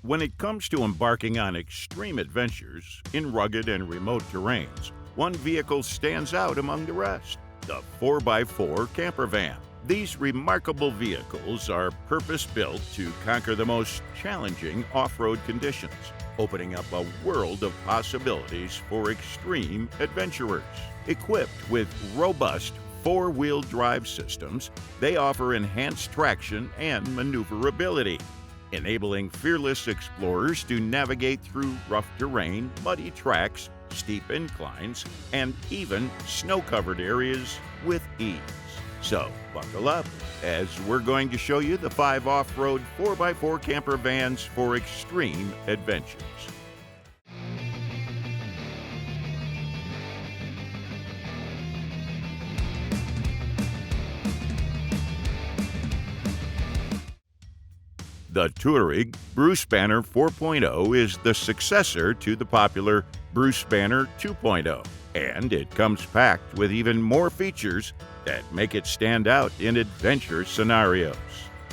When it comes to embarking on extreme adventures in rugged and remote terrains, one vehicle stands out among the rest: the 4x4 campervan. These remarkable vehicles are purpose-built to conquer the most challenging off-road conditions, opening up a world of possibilities for extreme adventurers. Equipped with robust four-wheel drive systems, they offer enhanced traction and maneuverability, enabling fearless explorers to navigate through rough terrain, muddy tracks, steep inclines, and even snow-covered areas with ease. So, buckle up, as we're going to show you the 5 off-road 4x4 camper vans for extreme adventures. The Tourig Bruce Banner 4.0 is the successor to the popular Bruce Banner 2.0, and it comes packed with even more features that make it stand out in adventure scenarios.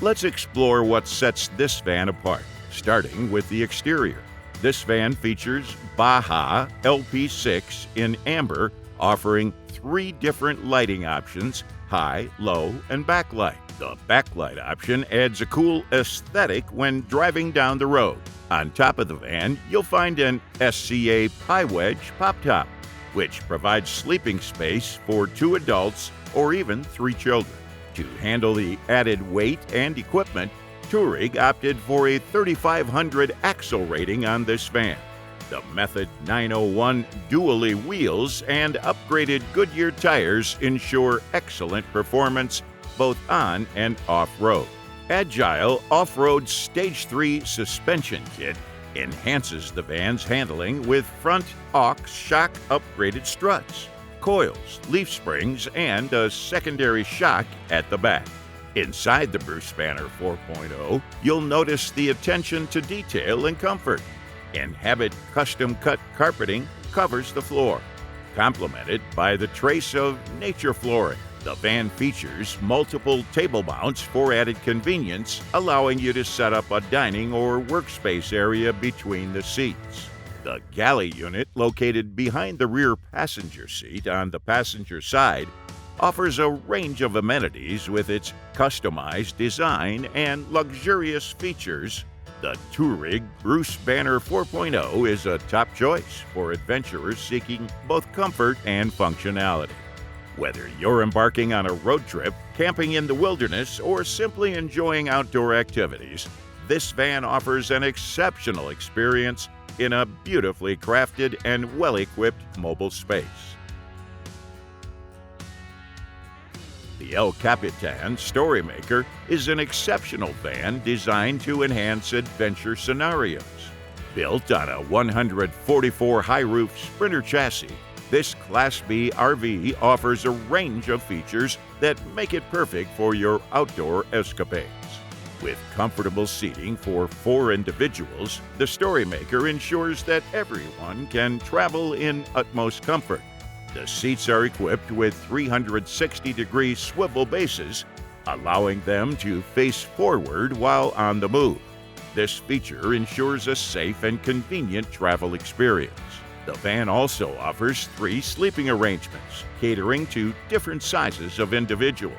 Let's explore what sets this van apart, starting with the exterior. This van features Baja LP6 in amber, offering 3 different lighting options: high, low, and backlight. The backlight option adds a cool aesthetic when driving down the road. On top of the van, you'll find an SCA Pie Wedge pop top, which provides sleeping space for 2 adults or even 3 children. To handle the added weight and equipment, Tourig opted for a 3,500 axle rating on this van. The Method 901 dually wheels and upgraded Goodyear tires ensure excellent performance both on and off-road. Agile Off-Road Stage 3 suspension kit enhances the van's handling with front aux shock upgraded struts, coils, leaf springs, and a secondary shock at the back. Inside the Bruce Banner 4.0, you'll notice the attention to detail and comfort. Inhabit custom-cut carpeting covers the floor, complemented by the trace of nature flooring. The van features multiple table mounts for added convenience, allowing you to set up a dining or workspace area between the seats. The galley unit, located behind the rear passenger seat on the passenger side, offers a range of amenities with its customized design and luxurious features. The Tourig Bruce Banner 4.0 is a top choice for adventurers seeking both comfort and functionality. Whether you're embarking on a road trip, camping in the wilderness, or simply enjoying outdoor activities, this van offers an exceptional experience in a beautifully crafted and well-equipped mobile space. The El Kapitan Storymaker is an exceptional van designed to enhance adventure scenarios. Built on a 144 high-roof Sprinter chassis, this Class B RV offers a range of features that make it perfect for your outdoor escapades. With comfortable seating for 4 individuals, the Storymaker ensures that everyone can travel in utmost comfort. The seats are equipped with 360-degree swivel bases, allowing them to face forward while on the move. This feature ensures a safe and convenient travel experience. The van also offers 3 sleeping arrangements, catering to different sizes of individuals.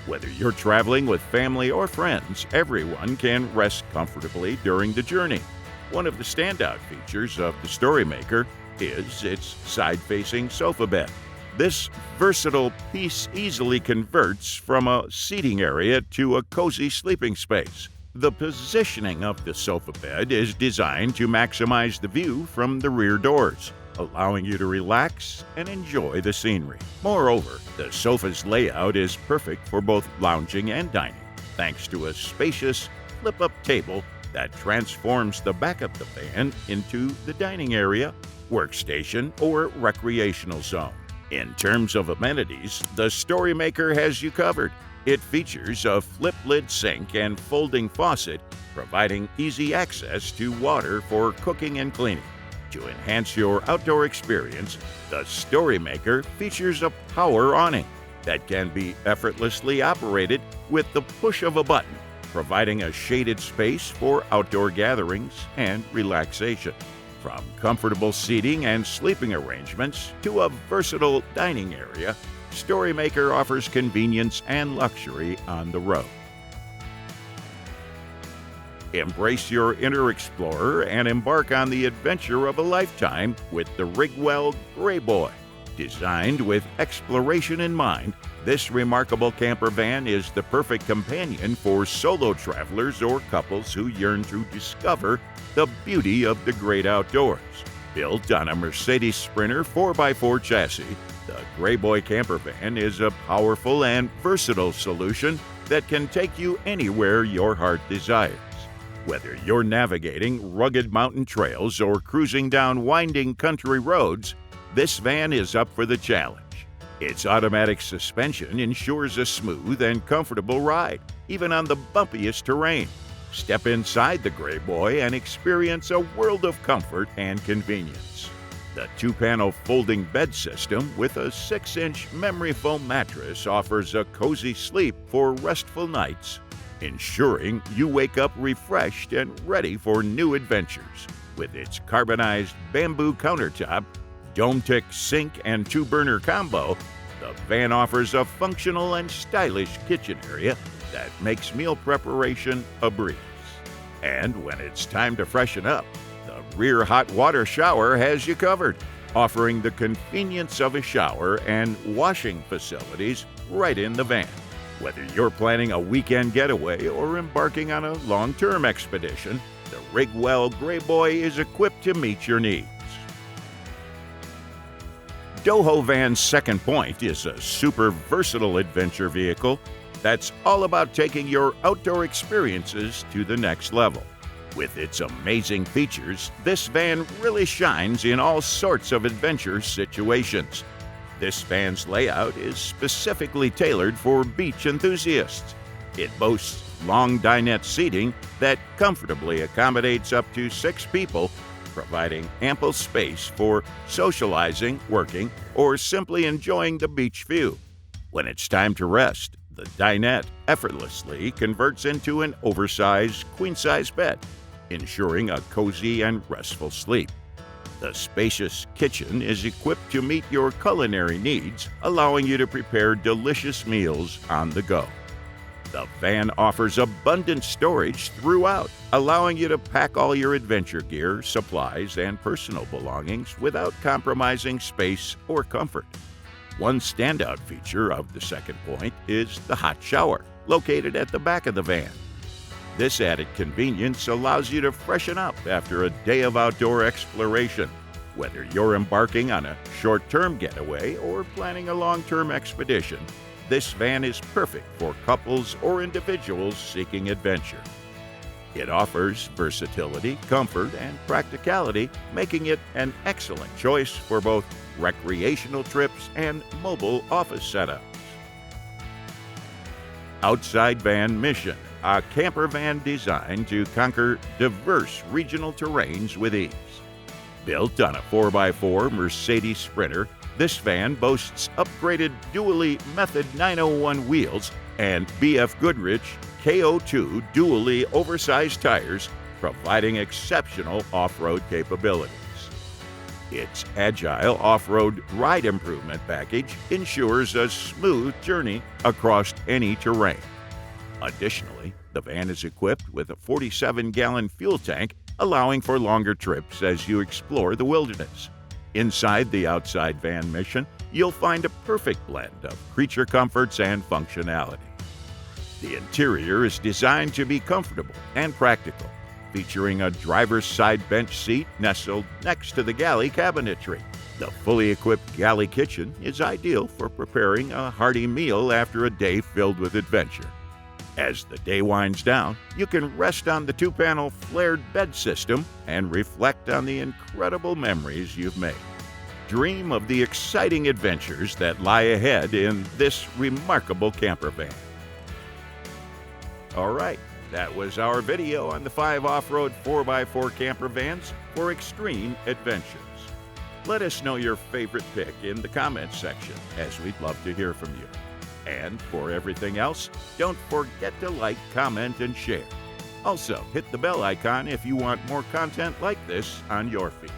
Whether you're traveling with family or friends, everyone can rest comfortably during the journey. One of the standout features of the Storymaker is its side-facing sofa bed. This versatile piece easily converts from a seating area to a cozy sleeping space. The positioning of the sofa bed is designed to maximize the view from the rear doors, allowing you to relax and enjoy the scenery. Moreover, the sofa's layout is perfect for both lounging and dining, thanks to a spacious flip-up table that transforms the back of the van into the dining area, workstation, or recreational zone. In terms of amenities, the Storymaker has you covered. It features a flip-lid sink and folding faucet, providing easy access to water for cooking and cleaning. To enhance your outdoor experience, the Storymaker features a power awning that can be effortlessly operated with the push of a button. providing a shaded space for outdoor gatherings and relaxation. From comfortable seating and sleeping arrangements to a versatile dining area, Storymaker offers convenience and luxury on the road. Embrace your inner explorer and embark on the adventure of a lifetime with the Rigwell GreyBoy. Designed with exploration in mind, this remarkable camper van is the perfect companion for solo travelers or couples who yearn to discover the beauty of the great outdoors. Built on a Mercedes Sprinter 4x4 chassis, the GreyBoy camper van is a powerful and versatile solution that can take you anywhere your heart desires. Whether you're navigating rugged mountain trails or cruising down winding country roads, this van is up for the challenge. Its automatic suspension ensures a smooth and comfortable ride, even on the bumpiest terrain. Step inside the GreyBoy and experience a world of comfort and convenience. The 2-panel folding bed system with a 6-inch memory foam mattress offers a cozy sleep for restful nights, ensuring you wake up refreshed and ready for new adventures. With its carbonized bamboo countertop, Dome-Tick sink and 2-burner combo, the van offers a functional and stylish kitchen area that makes meal preparation a breeze. And when it's time to freshen up, the rear hot water shower has you covered, offering the convenience of a shower and washing facilities right in the van. Whether you're planning a weekend getaway or embarking on a long-term expedition, the Rigwell GreyBoy is equipped to meet your needs. Doho Van's second point is a super versatile adventure vehicle that's all about taking your outdoor experiences to the next level. With its amazing features, this van really shines in all sorts of adventure situations. This van's layout is specifically tailored for beach enthusiasts. It boasts long dinette seating that comfortably accommodates up to 6 people, providing ample space for socializing, working, or simply enjoying the beach view. When it's time to rest, the dinette effortlessly converts into an oversized queen-size bed, ensuring a cozy and restful sleep. The spacious kitchen is equipped to meet your culinary needs, allowing you to prepare delicious meals on the go. The van offers abundant storage throughout, allowing you to pack all your adventure gear, supplies, and personal belongings without compromising space or comfort. One standout feature of the second point is the hot shower, located at the back of the van. This added convenience allows you to freshen up after a day of outdoor exploration. Whether you're embarking on a short-term getaway or planning a long-term expedition, this van is perfect for couples or individuals seeking adventure. It offers versatility, comfort, and practicality, making it an excellent choice for both recreational trips and mobile office setups. Outside Van Mission, a camper van designed to conquer diverse regional terrains with ease. Built on a 4x4 Mercedes Sprinter, this van boasts upgraded dually Method 901 wheels and BF Goodrich KO2 dually oversized tires, providing exceptional off-road capabilities. Its agile off-road ride improvement package ensures a smooth journey across any terrain. Additionally, the van is equipped with a 47-gallon fuel tank, allowing for longer trips as you explore the wilderness. Inside the Outside Van Mission, you'll find a perfect blend of creature comforts and functionality. The interior is designed to be comfortable and practical, featuring a driver's side bench seat nestled next to the galley cabinetry. The fully equipped galley kitchen is ideal for preparing a hearty meal after a day filled with adventure. As the day winds down, you can rest on the 2-panel flared bed system and reflect on the incredible memories you've made. Dream of the exciting adventures that lie ahead in this remarkable camper van. All right, that was our video on the 5 off-road 4x4 camper vans for extreme adventures. Let us know your favorite pick in the comments section, as we'd love to hear from you. And for everything else, don't forget to like, comment, and share. Also, hit the bell icon if you want more content like this on your feed.